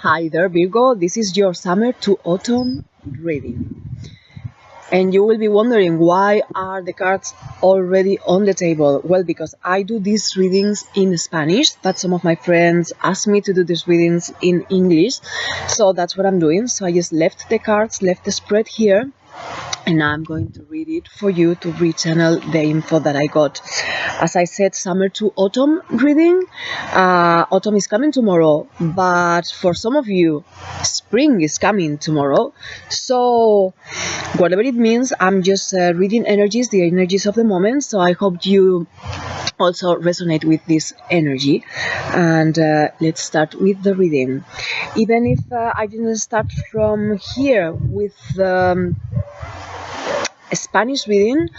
Hi there, Virgo. This is your summer to autumn reading. And you will be wondering, why are the cards already on the table? Well, because I do these readings in Spanish, but some of my friends asked me to do these readings in English. So that's what I'm doing. So I just left the cards, left the spread here, and now I'm going to read it for you to rechannel the info that I got. As I said, summer to autumn reading. Autumn is coming tomorrow, but for some of you, spring is coming tomorrow. So whatever it means, I'm just reading energies, the energies of the moment. So I hope you also resonate with this energy. And let's start with the reading. Even if I didn't start from here with a Spanish reading,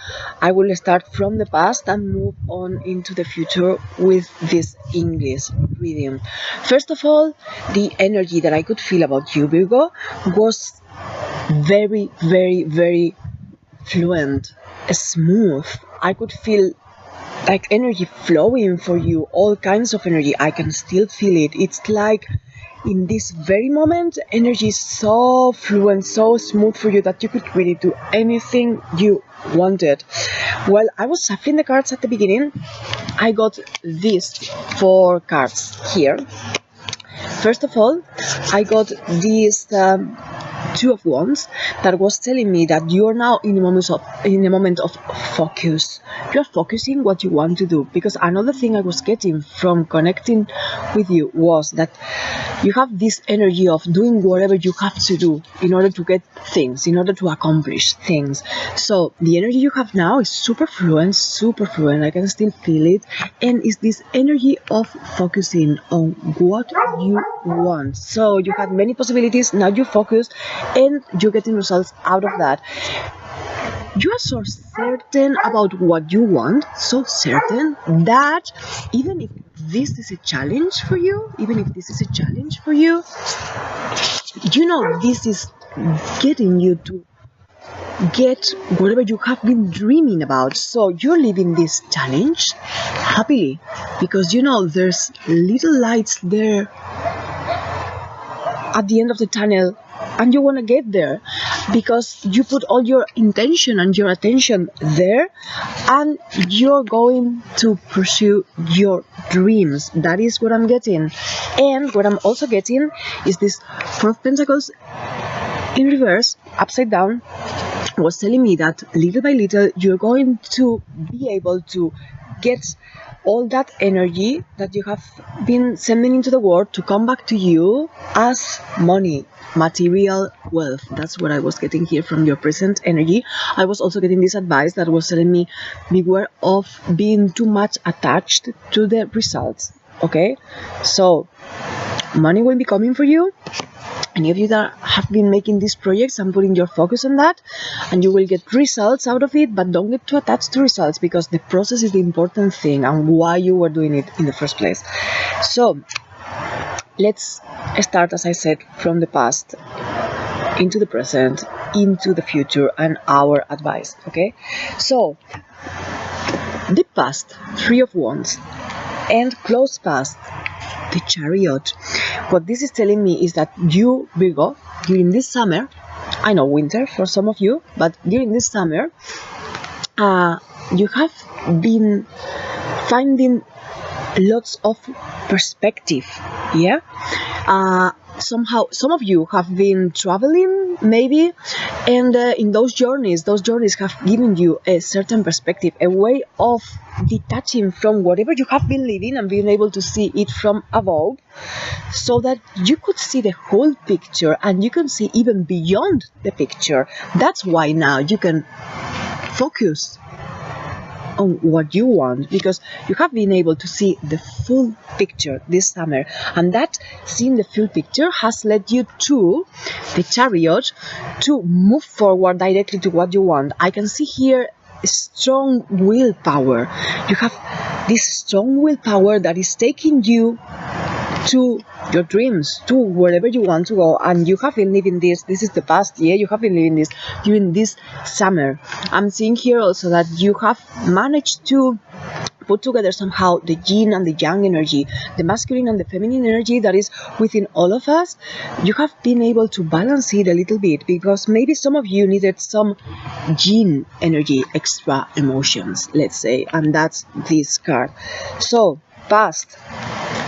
I will start from the past and move on into the future with this English reading. First of all, the energy that I could feel about you, Virgo, was very, very, very fluent, smooth. I could feel like energy flowing for you, all kinds of energy. I can still feel it. It's like in this very moment, energy is so fluent, so smooth for you that you could really do anything you wanted. Well, I was shuffling the cards at the beginning. I got these 4 cards here. First of all, I got these 2 of Wands that was telling me that you are now in a moment of focus. You are focusing what you want to do, because another thing I was getting from connecting with you was that you have this energy of doing whatever you have to do in order to get things, in order to accomplish things. So the energy you have now is super fluent. I can still feel it, and it's this energy of focusing on what you want. So you had many possibilities, now you focus and you're getting results out of that. You are so certain about what you want, so certain that even if this is a challenge for you, you know this is getting you to get whatever you have been dreaming about. So you're living this challenge happily, because you know there's little lights there at the end of the tunnel, and you want to get there because you put all your intention and your attention there, and you're going to pursue your dreams. That is what I'm getting. And what I'm also getting is this 4 of Pentacles in reverse, upside down, was telling me that little by little you're going to be able to get all that energy that you have been sending into the world to come back to you as money, material wealth. That's what I was getting here from your present energy. I was also getting this advice that was telling me, beware of being too much attached to the results. Okay, so money will be coming for you. Any of you that have been making these projects and putting your focus on that, and you will get results out of it, but don't get too attached to results, because the process is the important thing and why you were doing it in the first place. So let's start, as I said, from the past into the present, into the future, and our advice. Okay, so the past, 3 of Wands, and close past, the Chariot. What this is telling me is that you, Virgo, during this summer, I know winter for some of you, but during this summer, you have been finding lots of perspective. Yeah, somehow some of you have been traveling maybe, and in those journeys have given you a certain perspective, a way of detaching from whatever you have been living and being able to see it from above, so that you could see the whole picture and you can see even beyond the picture. That's why now you can focus on what you want, because you have been able to see the full picture this summer, and that seeing the full picture has led you to the Chariot to move forward directly to what you want. I can see here strong willpower. You have this strong willpower that is taking you to your dreams, to wherever you want to go, and you have been living this is the past year, you have been living this during this summer. I'm seeing here also that you have managed to put together somehow the yin and the yang energy, the masculine and the feminine energy that is within all of us. You have been able to balance it a little bit, because maybe some of you needed some yin energy, extra emotions, let's say, and that's this card. So past,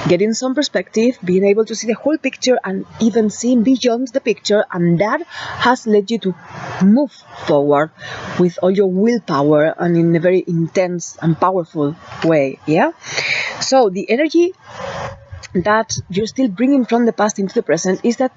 getting some perspective, being able to see the whole picture and even seeing beyond the picture, and that has led you to move forward with all your willpower and in a very intense and powerful way. Yeah, so the energy that you're still bringing from the past into the present is that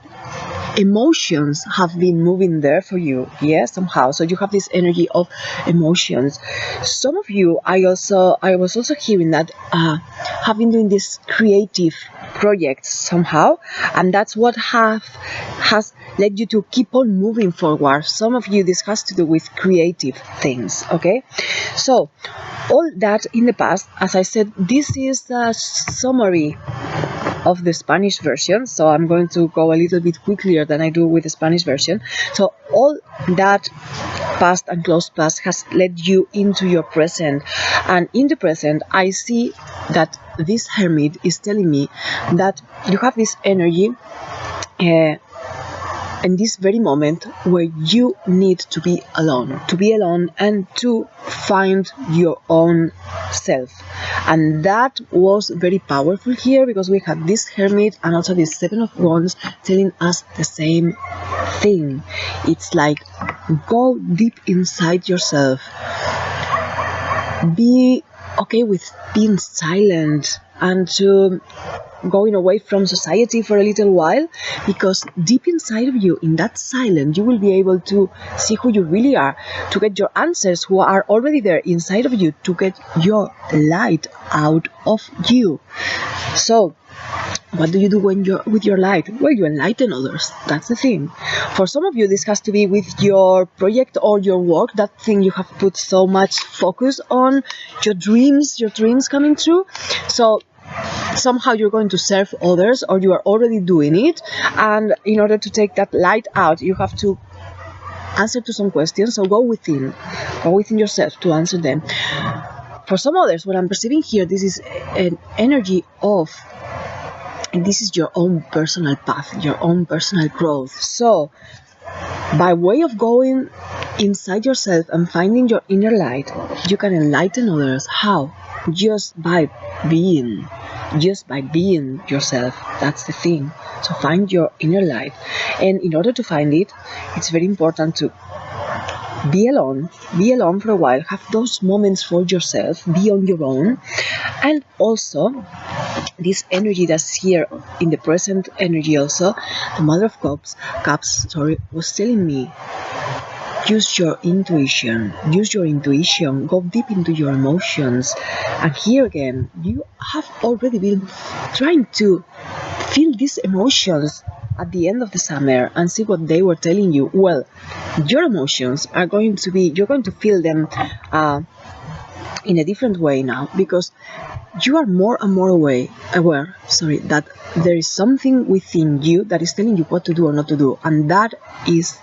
emotions have been moving there for you, yeah, somehow. So you have this energy of emotions. Some of you, I was also hearing that have been doing this creative projects somehow, and that's what has led you to keep on moving forward. Some of you, this has to do with creative things. Okay, so all that in the past, as I said, this is a summary of the Spanish version, so I'm going to go a little bit quicker than I do with the Spanish version. So all that past and close past has led you into your present, and in the present I see that this Hermit is telling me that you have this energy in this very moment where you need to be alone and to find your own self. And that was very powerful here, because we had this Hermit and also this Seven of Wands telling us the same thing. It's like, go deep inside yourself, be okay with being silent and to going away from society for a little while, because deep inside of you, in that silence, you will be able to see who you really are, to get your answers who are already there inside of you, to get your light out of you. So what do you do when you're with your light? Well, you enlighten others. That's the thing. For some of you, this has to be with your project or your work, that thing you have put so much focus on, your dreams coming true. So somehow you're going to serve others, or you are already doing it, and in order to take that light out, you have to answer to some questions. So go within yourself to answer them. For some others, what I'm perceiving here, this is an energy of, and this is your own personal path, your own personal growth. So by way of going inside yourself and finding your inner light, you can enlighten others. How? Just by being yourself. That's the thing. So find your inner light, and in order to find it, it's very important to be alone for a while, have those moments for yourself, be on your own. And also this energy that's here in the present energy, also the Mother of Cups was telling me, use your intuition, go deep into your emotions. And here again, you have already been trying to feel these emotions at the end of the summer and see what they were telling you. Well, your emotions are going to be, you're going to feel them in a different way now, because you are more and more aware that there is something within you that is telling you what to do or not to do, and that is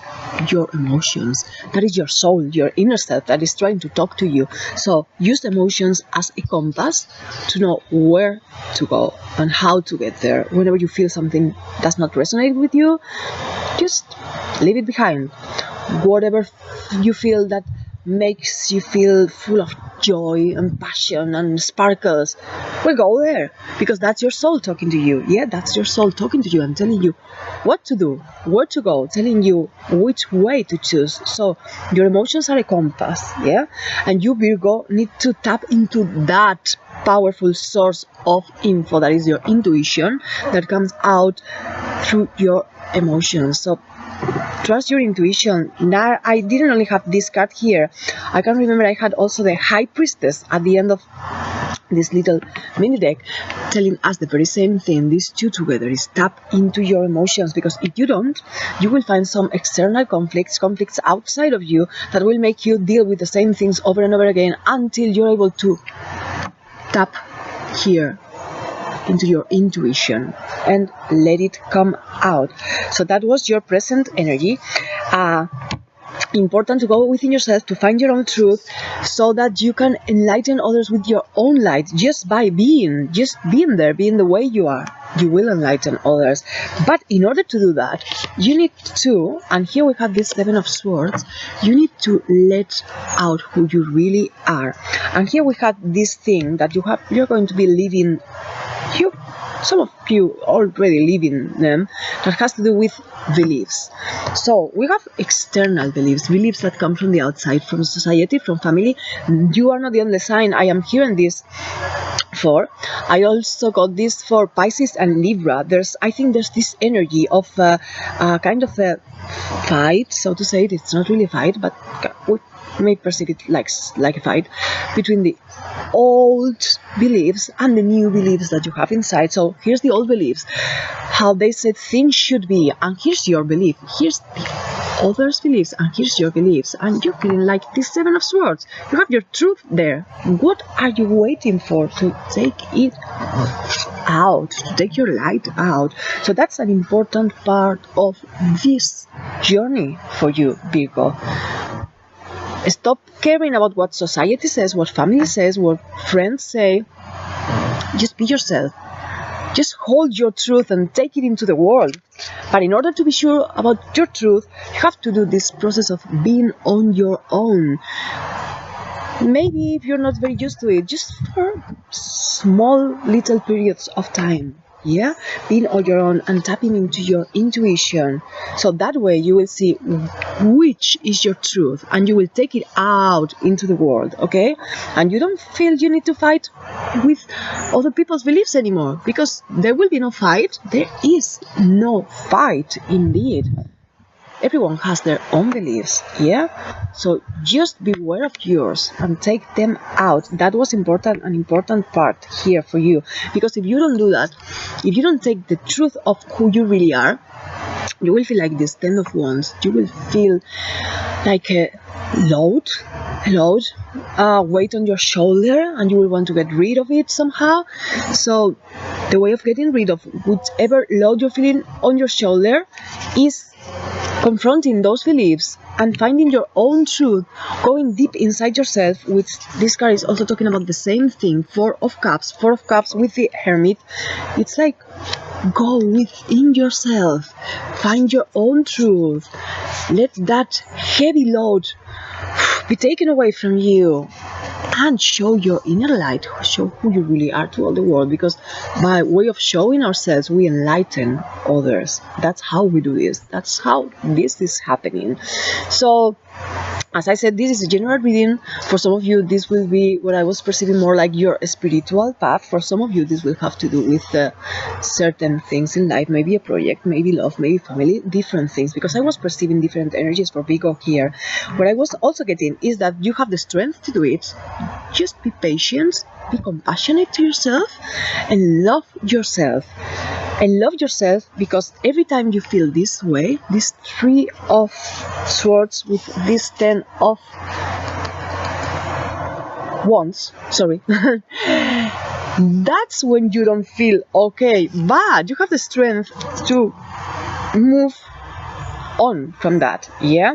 your emotions. That is your soul, your inner self that is trying to talk to you. So use emotions as a compass to know where to go and how to get there. Whenever you feel something does not resonate with you, just leave it behind. Whatever you feel that makes you feel full of joy and passion and sparkles, well, go there, because that's your soul talking to you. Yeah, that's your soul talking to you and telling you what to do, where to go, telling you which way to choose. So your emotions are a compass, yeah, and you, Virgo, need to tap into that powerful source of info that is your intuition, that comes out through your emotions. So trust your intuition. Now, I didn't only have this card here. I can remember I had also the High Priestess at the end of this little mini deck, telling us the very same thing. These two together is tap into your emotions, because if you don't, you will find some external conflicts outside of you that will make you deal with the same things over and over again until you're able to tap here into your intuition and let it come out. So that was your present energy. important to go within yourself to find your own truth, so that you can enlighten others with your own light. Just by being there, being the way you are, you will enlighten others. But in order to do that, you need to, and here we have this 7 of Swords, you need to let out who you really are. And here we have this thing that you're going to be living, some of you already live in them, that has to do with beliefs. So we have external beliefs that come from the outside, from society, from family. You are not the only sign I am hearing this for. I also got this for Pisces and Libra. I think there's this energy of kind of a fight, so to say. It's not really a fight, but we may perceive it like a fight between the old beliefs and the new beliefs that you have inside. So here's the old beliefs, how they said things should be, and here's your belief. Here's the others' beliefs, and here's your beliefs, and you're feeling like this 7 of Swords. You have your truth there. What are you waiting for to take it out, to take your light out? So that's an important part of this journey for you, Virgo. Stop caring about what society says, what family says, what friends say. Just be yourself. Just hold your truth and take it into the world. But in order to be sure about your truth, you have to do this process of being on your own. Maybe if you're not very used to it, just for small little periods of time. Yeah, being on your own and tapping into your intuition. So that way you will see which is your truth, and you will take it out into the world, okay? And you don't feel you need to fight with other people's beliefs anymore, because there will be no fight. There is no fight indeed. Everyone has their own beliefs, yeah? So just beware of yours and take them out. That was an important part here for you. Because if you don't do that, if you don't take the truth of who you really are, you will feel like this 10 of Wands. You will feel like a load, weight on your shoulder, and you will want to get rid of it somehow. So the way of getting rid of whichever load you're feeling on your shoulder is confronting those beliefs and finding your own truth, going deep inside yourself, which this card is also talking about the same thing. 4 of Cups with the Hermit. It's like, go within yourself, find your own truth, let that heavy load be taken away from you, and show your inner light, show who you really are to all the world. Because by way of showing ourselves, we enlighten others. That's how we do this. That's how this is happening. So, as I said, this is a general reading. For some of you, this will be what I was perceiving more like your spiritual path. For some of you, this will have to do with certain things in life, maybe a project, maybe love, maybe family, different things. Because I was perceiving different energies for Virgo here. What I was also getting is that you have the strength to do it. Just be patient, be compassionate to yourself, and love yourself. And love yourself, because every time you feel this way, this 3 of Swords with this 10 of Wands, sorry, that's when you don't feel okay, but you have the strength to move on from that, yeah?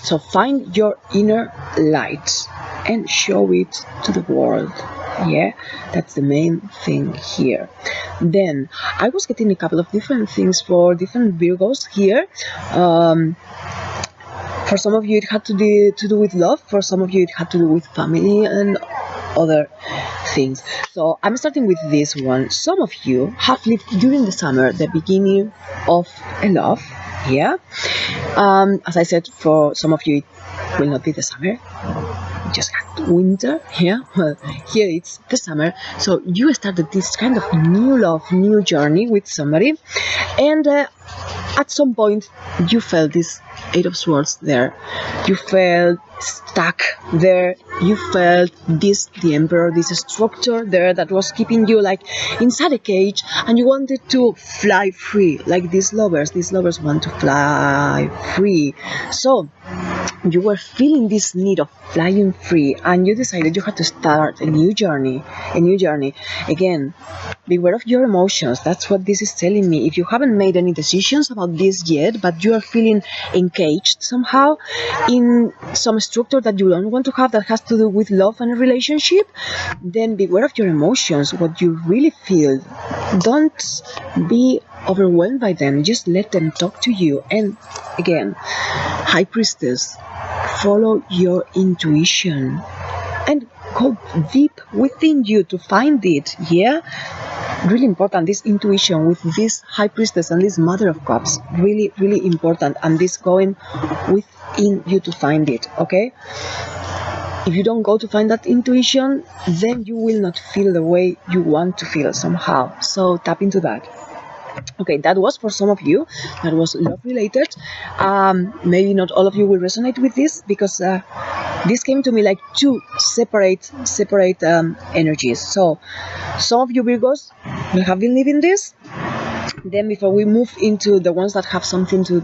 So find your inner light and show it to the world. Yeah, that's the main thing here. Then I was getting a couple of different things for different Virgos here. For some of you it had to do with love, for some of you it had to do with family and other things. So I'm starting with this one. Some of you have lived during the summer, the beginning of a love. Yeah, as I said, for some of you it will not be the summer, just winter. Yeah, well, here it's the summer. So you started this kind of new love, new journey with somebody, and at some point you felt this 8 of Swords there. You felt stuck there. You felt this, the Emperor, this structure there that was keeping you like inside a cage, and you wanted to fly free, like these lovers want to fly free. So you were feeling this need of flying free, and you decided you had to start a new journey. Again, beware of your emotions. That's what this is telling me. If you haven't made any decisions about this yet, but you are feeling encaged somehow in some structure that you don't want to have, that has to do with love and a relationship, then beware of your emotions, what you really feel. Don't be overwhelmed by them. Just let them talk to you. And again, High Priestess, follow your intuition and go deep within you to find it. Yeah, really important, this intuition with this High Priestess and this Mother of Cups, really important, and this going within you to find it. Okay, if you don't go to find that intuition, then you will not feel the way you want to feel somehow. So tap into that. Okay, that was for some of you, that was love related. Maybe not all of you will resonate with this, because this came to me like two separate energies. So some of you Virgos will have been living this. Then before we move into the ones that have something to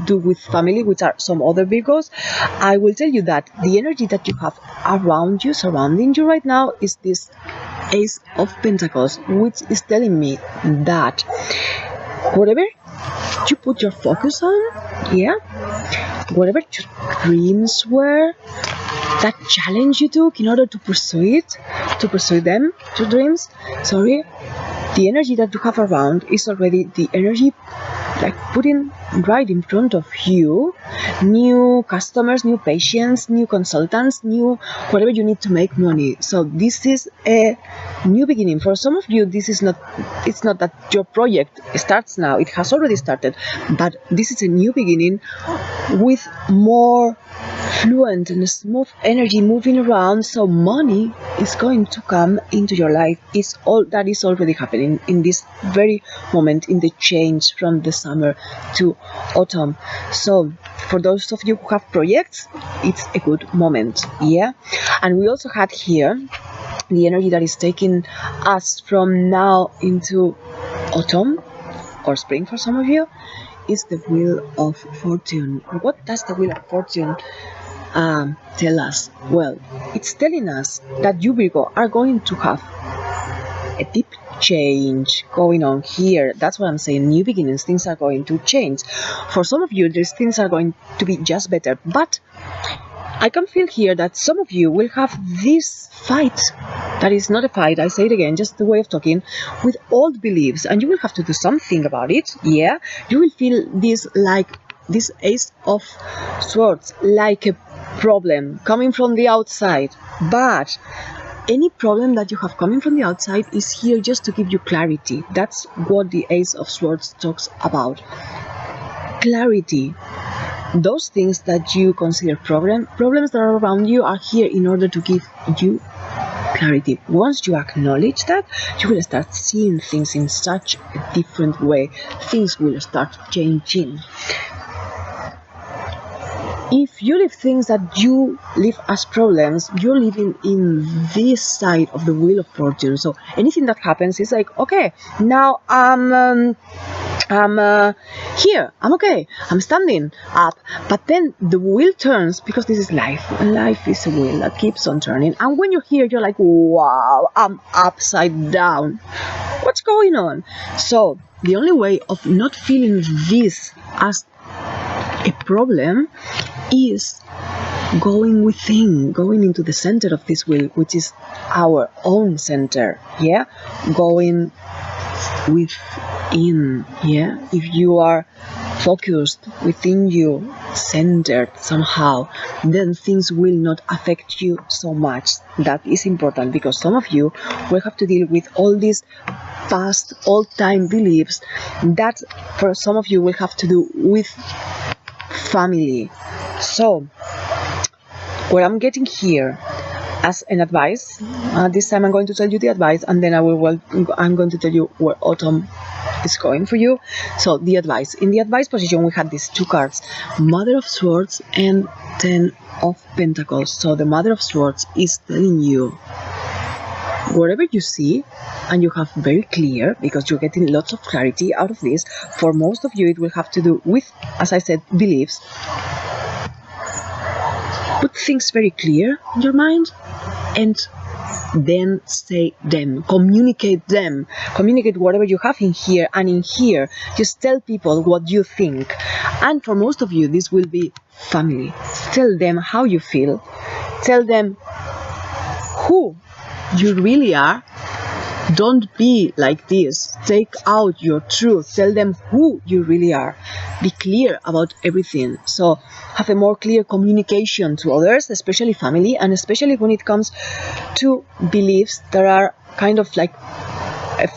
do with family, which are some other Virgos, I will tell you that the energy that you have around you, surrounding you right now, is this Ace of Pentacles, which is telling me that whatever you put your focus on, yeah, whatever your dreams were, that challenge you took in order to pursue them, your dreams, the energy that you have around is already the energy like putting right in front of you new customers, new patients, new consultants, new whatever you need to make money. So this is a new beginning. For some of you, this is not, it's not that your project starts now, it has already started, but this is a new beginning with more fluent and smooth energy moving around. So money is going to come into your life. It's all that is already happening in this very moment, in the change from the summer to autumn. So for those of you who have projects, it's a good moment. Yeah, and we also had here the energy that is taking us from now into autumn or spring for some of you is the Wheel of Fortune. What does the Wheel of Fortune tell us? Well, it's telling us that you Virgo are going to have a deep change going on here. That's what I'm saying, new beginnings. Things are going to change. For some of you, these things are going to be just better, but I can feel here that some of you will have this fight that is not a fight, I say it again, just the way of talking, with old beliefs, and you will have to do something about it. Yeah, you will feel this, like this Ace of Swords, like a problem coming from the outside, but any problem that you have coming from the outside is here just to give you clarity. That's what the Ace of Swords talks about. Clarity. Those things that you consider problems that are around you are here in order to give you clarity. Once you acknowledge that, you will start seeing things in such a different way. Things will start changing. If you leave things that you live as problems, you're living in this side of the Wheel of Fortune. So anything that happens is like, okay, now I'm here, I'm okay, I'm standing up. But then the wheel turns, because this is life, and life is a wheel that keeps on turning. And when you're here, you're like, wow, I'm upside down. What's going on? So the only way of not feeling this as a problem is going within, going into the center of this wheel, which is our own center. Yeah, going within. Yeah, if you are focused within you, centered somehow, then things will not affect you so much. That is important, because some of you will have to deal with all these past old-time beliefs that for some of you will have to do with family. So what I'm getting here as an advice, this time I'm going to tell you the advice, and then I'm going to tell you where autumn is going for you. So the advice, in the advice position we had these two cards, Mother of Swords and 10 of Pentacles. So the Mother of Swords is telling you, whatever you see and you have very clear, because you're getting lots of clarity out of this, for most of you it will have to do with, as I said, beliefs. put things very clear in your mind, and then say them, communicate whatever you have in here, and in here just tell people what you think. And for most of you, this will be family. Tell them how you feel, tell them who you really are. Don't be like this. Take out your truth. Tell them who you really are. Be clear about everything. So have a more clear communication to others, especially family, and especially when it comes to beliefs that are kind of like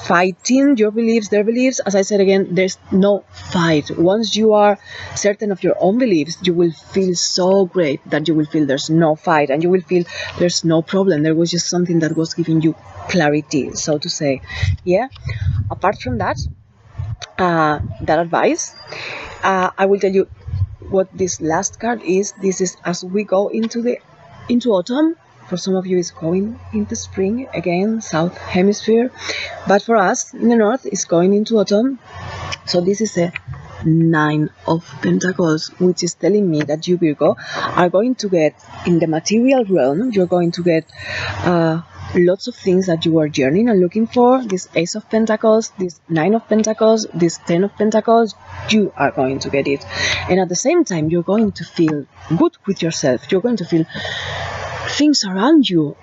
fighting your beliefs, their beliefs. As I said again, there's no fight. Once you are certain of your own beliefs, you will feel so great that you will feel there's no fight, and you will feel there's no problem. There was just something that was giving you clarity, so to say. Yeah. Apart from that, that advice, I will tell you what this last card is. This is as we go into autumn. For some of you, it's going into spring again, south hemisphere, but for us in the north, it's going into autumn. So this is a 9 of Pentacles, which is telling me that you, Virgo, are going to get in the material realm. You're going to get lots of things that you are yearning and looking for. This Ace of Pentacles, this 9 of Pentacles, this 10 of Pentacles, you are going to get it. And at the same time, you're going to feel good with yourself. You're going to feel things around you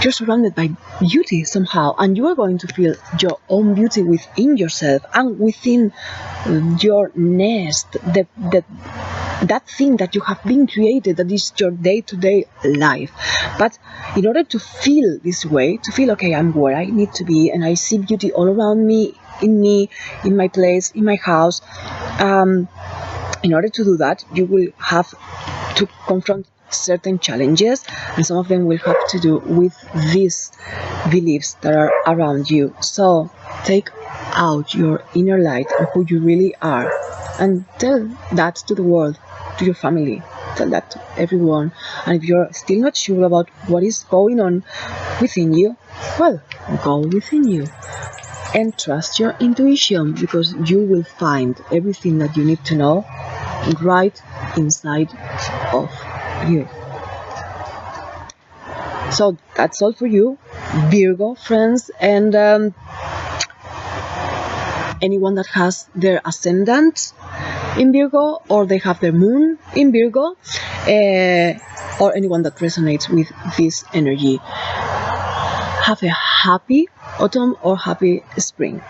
you're surrounded by beauty somehow, and you are going to feel your own beauty within yourself and within your nest, that thing that you have been created, that is your day-to-day life. But in order to feel this way, to feel, okay, I'm where I need to be, and I see beauty all around me, in my place, in my house, in order to do that, you will have to confront certain challenges, and some of them will have to do with these beliefs that are around you. So take out your inner light and who you really are, and tell that to the world, to your family, tell that to everyone. And if you're still not sure about what is going on within you, well, go within you and trust your intuition, because you will find everything that you need to know right inside of you. So that's all for you, Virgo friends, and anyone that has their ascendant in Virgo, or they have their moon in Virgo, or anyone that resonates with this energy. Have a happy autumn or happy spring.